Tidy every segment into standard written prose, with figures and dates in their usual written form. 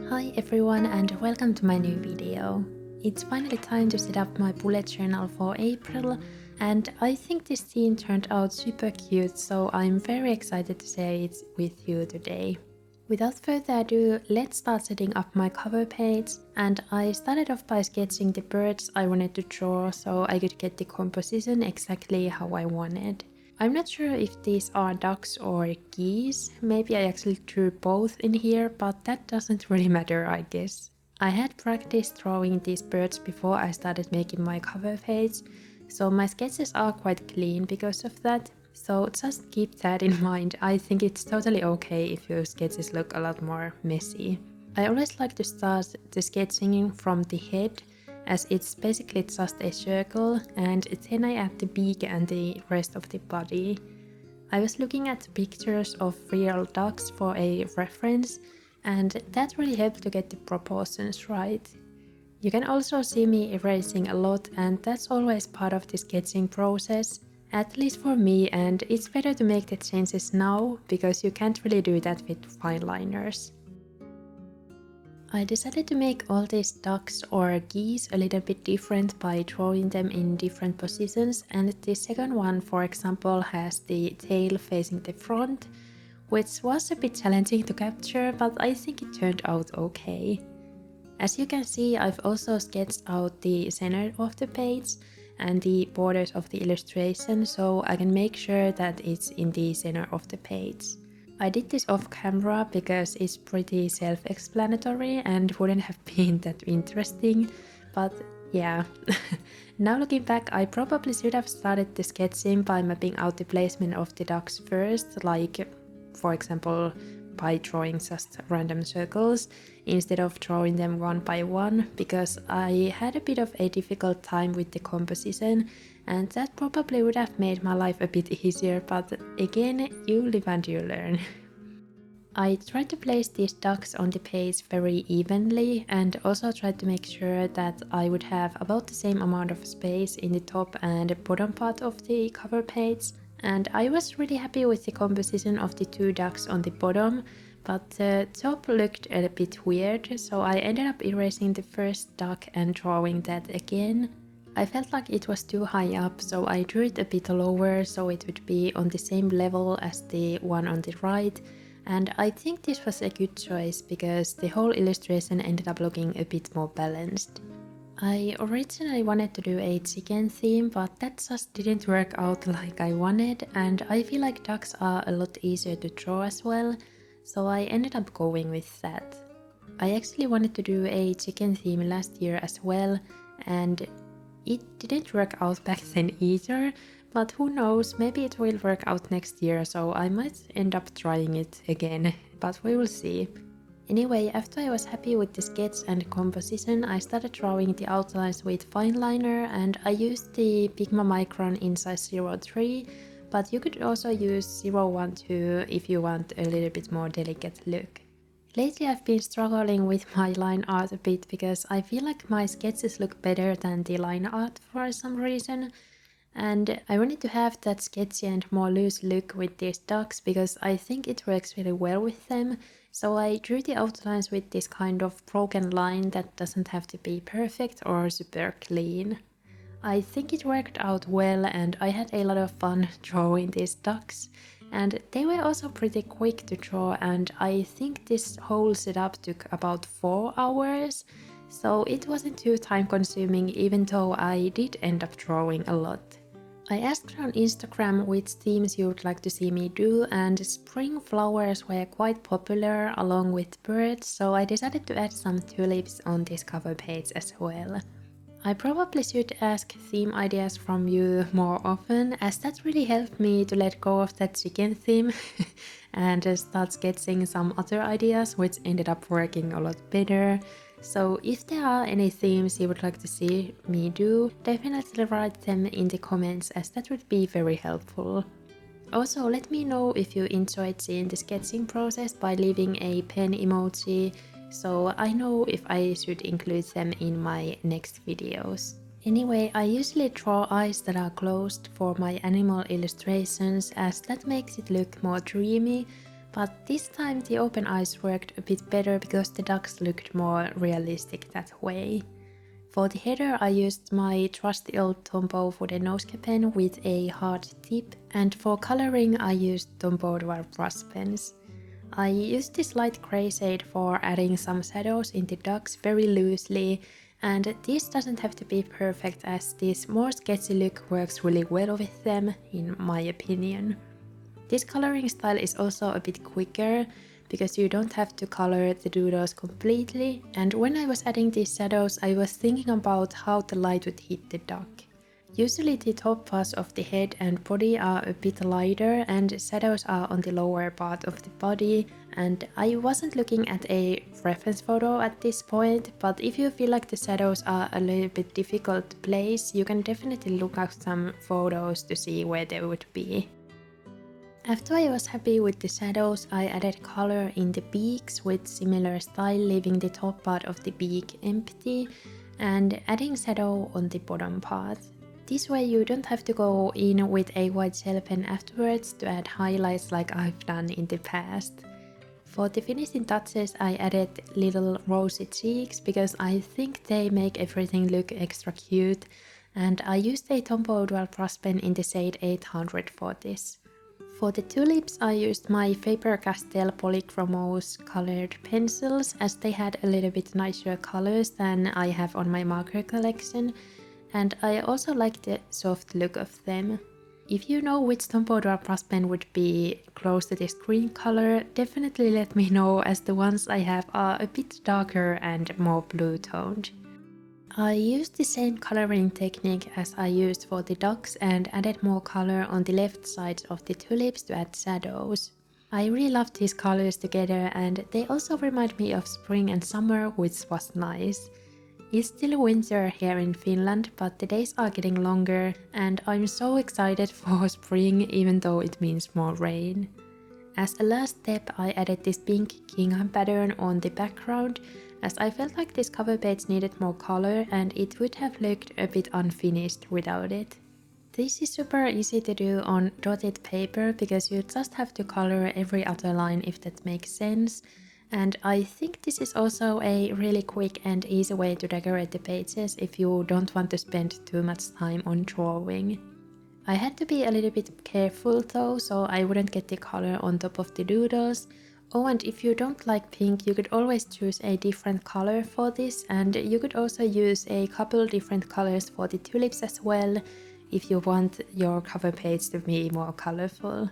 Hi everyone and welcome to my new video. It's finally time to set up my bullet journal for April and I think this theme turned out super cute, so I'm very excited to share it with you today. Without further ado, let's start setting up my cover page, and I started off by sketching the birds I wanted to draw so I could get the composition exactly how I wanted. I'm not sure if these are ducks or geese, maybe I actually drew both in here, but that doesn't really matter, I guess. I had practiced drawing these birds before I started making my cover page, so my sketches are quite clean because of that. So just keep that in mind. I think it's totally okay if your sketches look a lot more messy. I always like to start the sketching from the head, as it's basically just a circle, and then I add the beak and the rest of the body. I was looking at pictures of real ducks for a reference, and that really helped to get the proportions right. You can also see me erasing a lot, and that's always part of the sketching process, at least for me, and it's better to make the changes now because you can't really do that with fineliners. I decided to make all these ducks or geese a little bit different by drawing them in different positions, and the second one, for example, has the tail facing the front, which was a bit challenging to capture, but I think it turned out okay. As you can see, I've also sketched out the center of the page and the borders of the illustration, so I can make sure that it's in the center of the page. I did this off camera because it's pretty self-explanatory and wouldn't have been that interesting, but yeah. Now looking back, I probably should have started the sketching by mapping out the placement of the ducks first, like for example by drawing just random circles instead of drawing them one by one, because I had a bit of a difficult time with the composition and that probably would have made my life a bit easier, but again, you live and you learn. I tried to place these ducks on the page very evenly and also tried to make sure that I would have about the same amount of space in the top and bottom part of the cover page. And I was really happy with the composition of the two ducks on the bottom, but the top looked a bit weird, so I ended up erasing the first duck and drawing that again. I felt like it was too high up, so I drew it a bit lower so it would be on the same level as the one on the right, and I think this was a good choice because the whole illustration ended up looking a bit more balanced. I originally wanted to do a chicken theme, but that just didn't work out like I wanted, and I feel like ducks are a lot easier to draw as well, so I ended up going with that. I actually wanted to do a chicken theme last year as well, and it didn't work out back then either, but who knows, maybe it will work out next year, so I might end up trying it again, but we will see. Anyway, after I was happy with the sketch and composition, I started drawing the outlines with fineliner, and I used the Pigma micron in size 03, but you could also use 012 if you want a little bit more delicate look. Lately I've been struggling with my line art a bit because I feel like my sketches look better than the line art for some reason. And I wanted to have that sketchy and more loose look with these ducks because I think it works really well with them. So I drew the outlines with this kind of broken line that doesn't have to be perfect or super clean. I think it worked out well and I had a lot of fun drawing these ducks. And they were also pretty quick to draw, and I think this whole setup took about 4 hours. So it wasn't too time consuming, even though I did end up drawing a lot. I asked on Instagram which themes you would like to see me do, and spring flowers were quite popular along with birds, so I decided to add some tulips on this cover page as well. I probably should ask theme ideas from you more often, as that really helped me to let go of that chicken theme and start sketching some other ideas, which ended up working a lot better. So if there are any themes you would like to see me do, definitely write them in the comments, as that would be very helpful. Also, let me know if you enjoyed seeing the sketching process by leaving a pen emoji, so I know if I should include them in my next videos. Anyway, I usually draw eyes that are closed for my animal illustrations, as that makes it look more dreamy, but this time the open eyes worked a bit better because the ducks looked more realistic that way. For the header I used my trusty old Tombow fudenosuke pen with a hard tip, and for coloring I used Tombow dual brush pens. I used this light grey shade for adding some shadows in the ducks very loosely, and this doesn't have to be perfect as this more sketchy look works really well with them, in my opinion. This coloring style is also a bit quicker, because you don't have to color the doodles completely, and when I was adding these shadows I was thinking about how the light would hit the duck. Usually the top parts of the head and body are a bit lighter and shadows are on the lower part of the body, and I wasn't looking at a reference photo at this point, but if you feel like the shadows are a little bit difficult to place, you can definitely look at some photos to see where they would be. After I was happy with the shadows, I added color in the beaks with similar style, leaving the top part of the beak empty and adding shadow on the bottom part. This way you don't have to go in with a white gel pen afterwards to add highlights like I've done in the past. For the finishing touches I added little rosy cheeks because I think they make everything look extra cute, and I used a Tombow dual brush pen in the shade 800 for this. For the tulips I used my Faber-Castell polychromos colored pencils as they had a little bit nicer colors than I have on my marker collection, and I also like the soft look of them. If you know which Tombow dual brush pen would be close to this green color, definitely let me know as the ones I have are a bit darker and more blue toned. I used the same coloring technique as I used for the ducks and added more color on the left sides of the tulips to add shadows. I really love these colors together, and they also remind me of spring and summer, which was nice. It's still winter here in Finland, but the days are getting longer and I'm so excited for spring even though it means more rain. As a last step I added this pink gingham pattern on the background, as I felt like this cover page needed more color and it would have looked a bit unfinished without it. This is super easy to do on dotted paper because you just have to color every other line if that makes sense, and I think this is also a really quick and easy way to decorate the pages if you don't want to spend too much time on drawing. I had to be a little bit careful though, so I wouldn't get the color on top of the doodles. Oh, and if you don't like pink, you could always choose a different color for this, and you could also use a couple different colors for the tulips as well, if you want your cover page to be more colorful.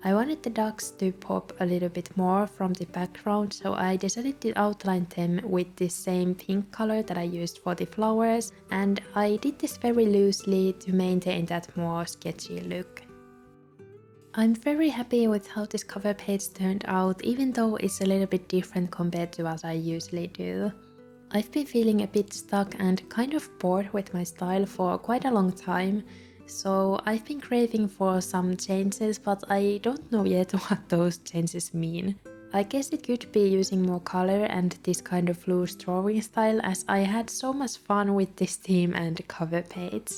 I wanted the ducks to pop a little bit more from the background, so I decided to outline them with the same pink color that I used for the flowers, and I did this very loosely to maintain that more sketchy look. I'm very happy with how this cover page turned out, even though it's a little bit different compared to what I usually do. I've been feeling a bit stuck and kind of bored with my style for quite a long time, so I've been craving for some changes, but I don't know yet what those changes mean. I guess it could be using more color and this kind of loose drawing style, as I had so much fun with this theme and cover page.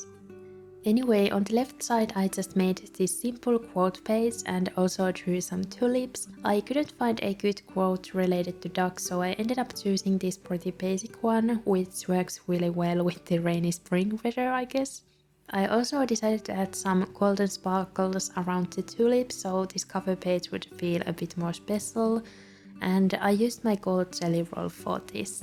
Anyway, on the left side I just made this simple quote page and also drew some tulips. I couldn't find a good quote related to ducks, so I ended up choosing this pretty basic one, which works really well with the rainy spring weather, I guess. I also decided to add some golden sparkles around the tulips, so this cover page would feel a bit more special, and I used my gold jelly roll for this.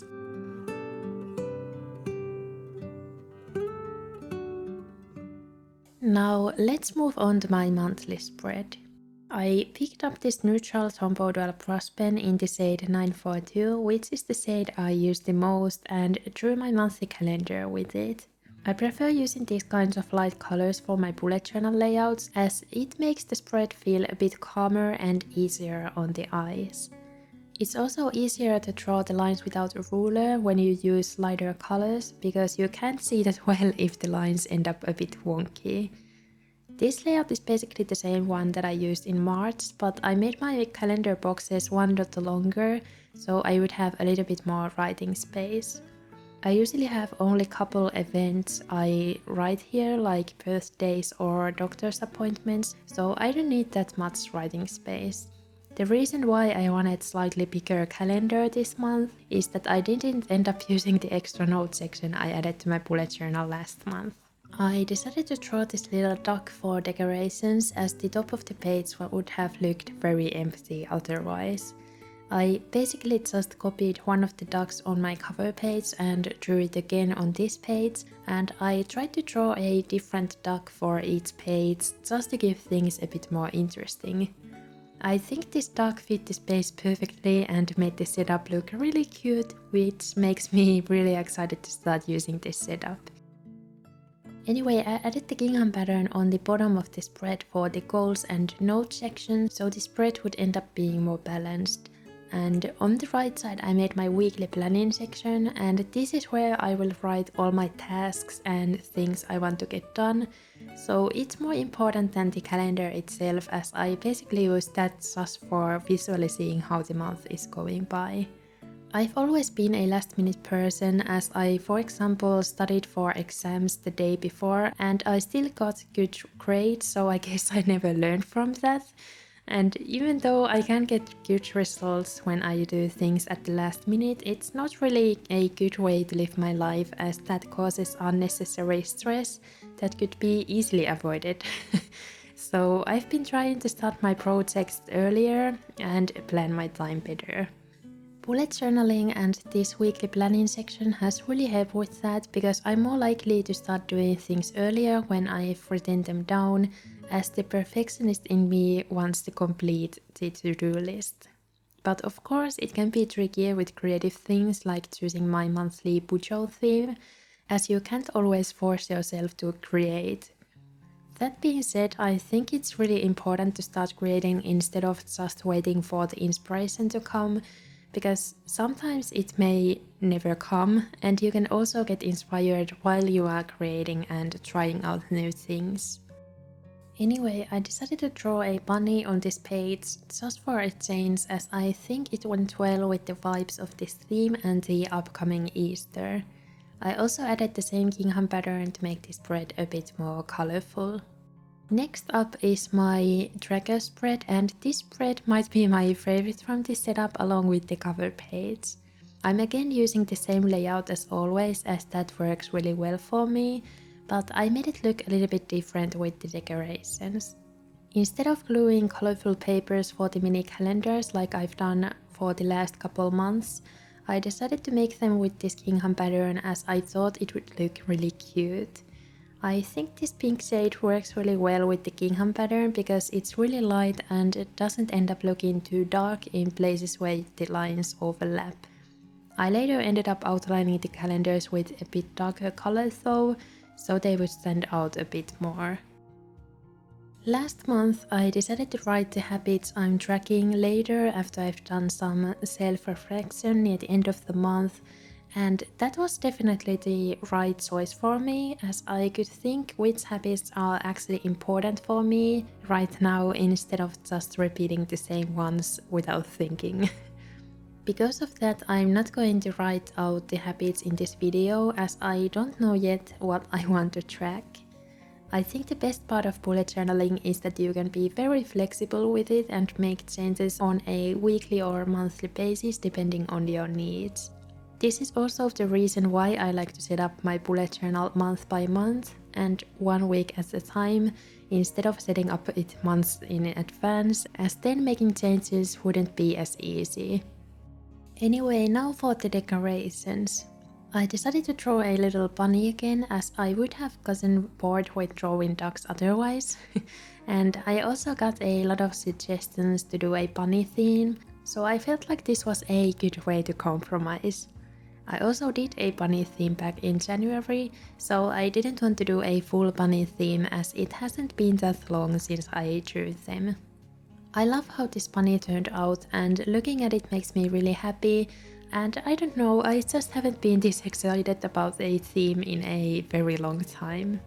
Now let's move on to my monthly spread. I picked up this neutral Tombow dual brush pen in the shade 942, which is the shade I use the most, and drew my monthly calendar with it. I prefer using these kinds of light colors for my bullet journal layouts, as it makes the spread feel a bit calmer and easier on the eyes. It's also easier to draw the lines without a ruler when you use lighter colors, because you can't see that well if the lines end up a bit wonky. This layout is basically the same one that I used in March, but I made my calendar boxes one dot longer, so I would have a little bit more writing space. I usually have only a couple events I write here, like birthdays or doctor's appointments, so I don't need that much writing space. The reason why I wanted slightly bigger calendar this month is that I didn't end up using the extra note section I added to my bullet journal last month. I decided to draw this little duck for decorations as the top of the page would have looked very empty otherwise. I basically just copied one of the ducks on my cover page and drew it again on this page, and I tried to draw a different duck for each page just to give things a bit more interesting. I think this duck fit the space perfectly and made the setup look really cute, which makes me really excited to start using this setup. Anyway, I added the gingham pattern on the bottom of the spread for the goals and notes section, so the spread would end up being more balanced. And on the right side I made my weekly planning section, and this is where I will write all my tasks and things I want to get done. So it's more important than the calendar itself, as I basically use that just for visually seeing how the month is going by. I've always been a last minute person, as I, for example, studied for exams the day before and I still got good grades, so I guess I never learned from that. And even though I can get good results when I do things at the last minute, it's not really a good way to live my life, as that causes unnecessary stress that could be easily avoided. So I've been trying to start my projects earlier and plan my time better. Bullet journaling and this weekly planning section has really helped with that, because I'm more likely to start doing things earlier when I've written them down, as the perfectionist in me wants to complete the to-do list. But of course it can be trickier with creative things like choosing my monthly Bujo theme, as you can't always force yourself to create. That being said, I think it's really important to start creating instead of just waiting for the inspiration to come, because sometimes it may never come, and you can also get inspired while you are creating and trying out new things. Anyway, I decided to draw a bunny on this page just for a change, as I think it went well with the vibes of this theme and the upcoming Easter. I also added the same gingham pattern to make this spread a bit more colorful. Next up is my tracker spread, and this spread might be my favorite from this setup along with the cover page. I'm again using the same layout as always, as that works really well for me, but I made it look a little bit different with the decorations. Instead of gluing colorful papers for the mini calendars like I've done for the last couple months, I decided to make them with this gingham pattern, as I thought it would look really cute. I think this pink shade works really well with the gingham pattern because it's really light and it doesn't end up looking too dark in places where the lines overlap. I later ended up outlining the calendars with a bit darker colors though, so they would stand out a bit more. Last month I decided to write the habits I'm tracking later after I've done some self-reflection near the end of the month, and that was definitely the right choice for me, as I could think which habits are actually important for me right now instead of just repeating the same ones without thinking. Because of that, I'm not going to write out the habits in this video, as I don't know yet what I want to track. I think the best part of bullet journaling is that you can be very flexible with it and make changes on a weekly or monthly basis depending on your needs. This is also the reason why I like to set up my bullet journal month by month and 1 week at a time, instead of setting up it months in advance, as then making changes wouldn't be as easy. Anyway, now for the decorations. I decided to draw a little bunny again, as I would have gotten bored with drawing ducks otherwise. And I also got a lot of suggestions to do a bunny theme, so I felt like this was a good way to compromise. I also did a bunny theme back in January, so I didn't want to do a full bunny theme as it hasn't been that long since I drew them. I love how this bunny turned out, and looking at it makes me really happy, and I don't know, I just haven't been this excited about a theme in a very long time.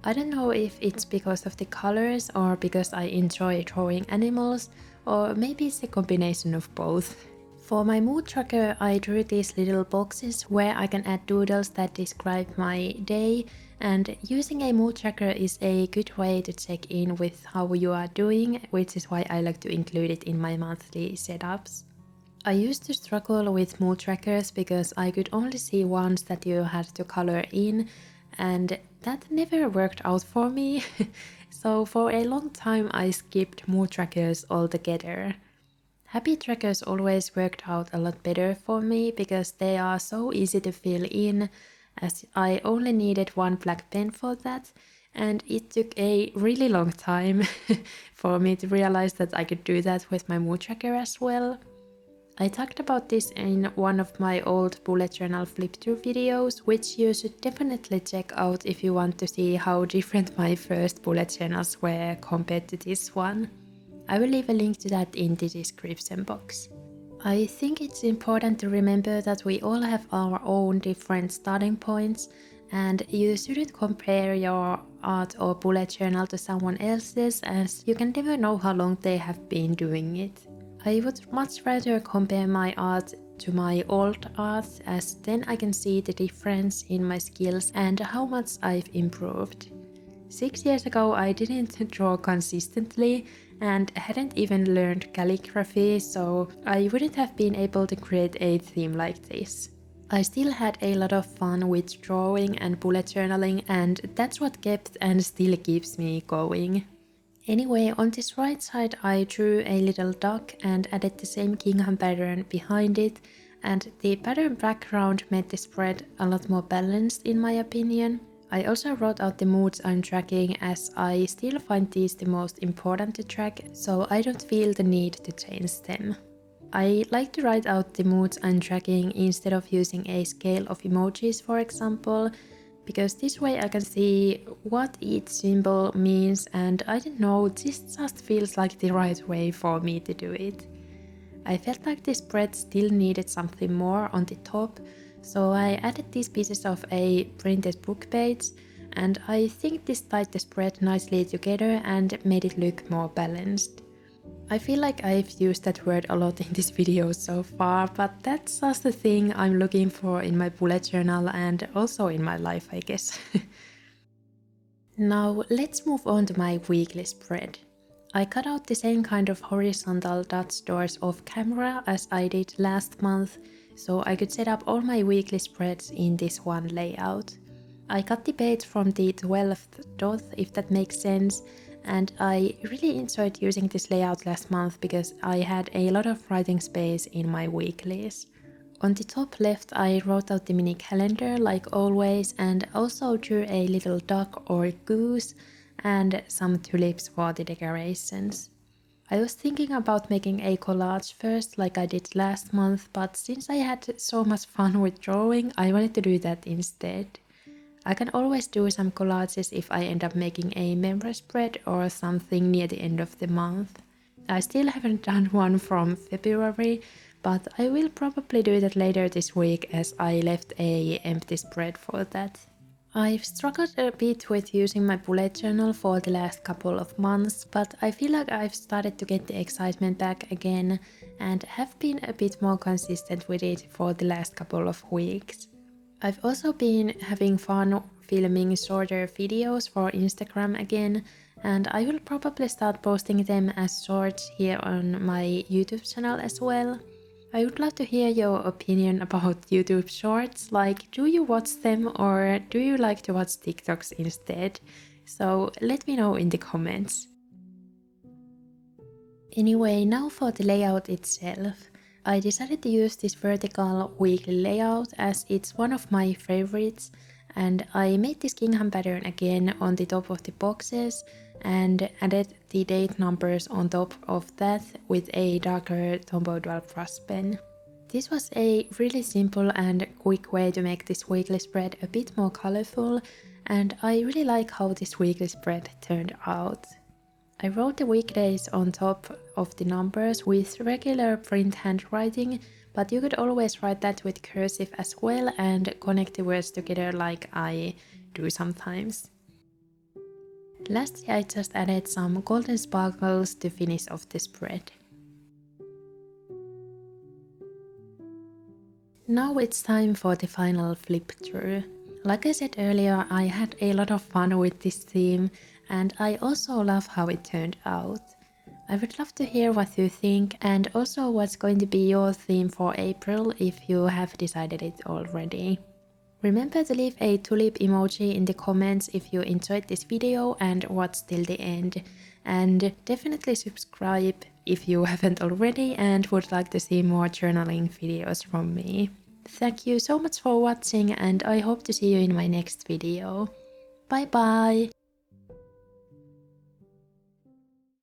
I don't know if it's because of the colors or because I enjoy drawing animals, or maybe it's a combination of both. For my mood tracker, I drew these little boxes where I can add doodles that describe my day, And using a mood tracker is a good way to check in with how you are doing, which is why I like to include it in my monthly setups. I used to struggle with mood trackers because I could only see ones that you had to color in, and that never worked out for me. So for a long time I skipped mood trackers altogether. Happy trackers always worked out a lot better for me because they are so easy to fill in, as I only needed one black pen for that, and it took a really long time for me to realize that I could do that with my mood tracker as well. I talked about this in one of my old bullet journal flip through videos, which you should definitely check out if you want to see how different my first bullet journals were compared to this one. I will leave a link to that in the description box. I think it's important to remember that we all have our own different starting points, and you shouldn't compare your art or bullet journal to someone else's, as you can never know how long they have been doing it. I would much rather compare my art to my old art, as then I can see the difference in my skills and how much I've improved. 6 years ago I didn't draw consistently and hadn't even learned calligraphy, so I wouldn't have been able to create a theme like this. I still had a lot of fun with drawing and bullet journaling, and that's what kept and still keeps me going. Anyway, on this right side I drew a little duck and added the same gingham pattern behind it, and the pattern background made the spread a lot more balanced in my opinion. I also wrote out the moods I'm tracking, as I still find these the most important to track, so I don't feel the need to change them. I like to write out the moods I'm tracking instead of using a scale of emojis, for example, because this way I can see what each symbol means, and I don't know, this just feels like the right way for me to do it. I felt like the spread still needed something more on the top, so I added these pieces of a printed book page, and I think this tied the spread nicely together and made it look more balanced. I feel like I've used that word a lot in this video so far, but that's just the thing I'm looking for in my bullet journal and also in my life, I guess. Now let's move on to my weekly spread. I cut out the same kind of horizontal dot doors off camera as I did last month, so I could set up all my weekly spreads in this one layout. I cut the page from the 12th dot, if that makes sense, and I really enjoyed using this layout last month because I had a lot of writing space in my weeklies. On the top left I wrote out the mini calendar like always, and also drew a little duck or goose and some tulips for the decorations. I was thinking about making a collage first like I did last month, but since I had so much fun with drawing, I wanted to do that instead. I can always do some collages if I end up making a memory spread or something near the end of the month. I still haven't done one from February, but I will probably do that later this week as I left a empty spread for that. I've struggled a bit with using my bullet journal for the last couple of months, but I feel like I've started to get the excitement back again and have been a bit more consistent with it for the last couple of weeks. I've also been having fun filming shorter videos for Instagram again, and I will probably start posting them as shorts here on my YouTube channel as well. I would love to hear your opinion about YouTube shorts, like do you watch them or do you like to watch TikToks instead? So let me know in the comments. Anyway, now for the layout itself. I decided to use this vertical weekly layout as it's one of my favorites, and I made this gingham pattern again on the top of the boxes and added the date numbers on top of that with a darker Tombow dual brush pen. This was a really simple and quick way to make this weekly spread a bit more colorful, and I really like how this weekly spread turned out. I wrote the weekdays on top of the numbers with regular print handwriting, but you could always write that with cursive as well and connect the words together like I do sometimes. Lastly, I just added some golden sparkles to finish off the spread. Now it's time for the final flip through. Like I said earlier, I had a lot of fun with this theme and I also love how it turned out. I would love to hear what you think and also what's going to be your theme for April if you have decided it already. Remember to leave a tulip emoji in the comments if you enjoyed this video and watched till the end. And definitely subscribe if you haven't already and would like to see more journaling videos from me. Thank you so much for watching and I hope to see you in my next video. Bye bye!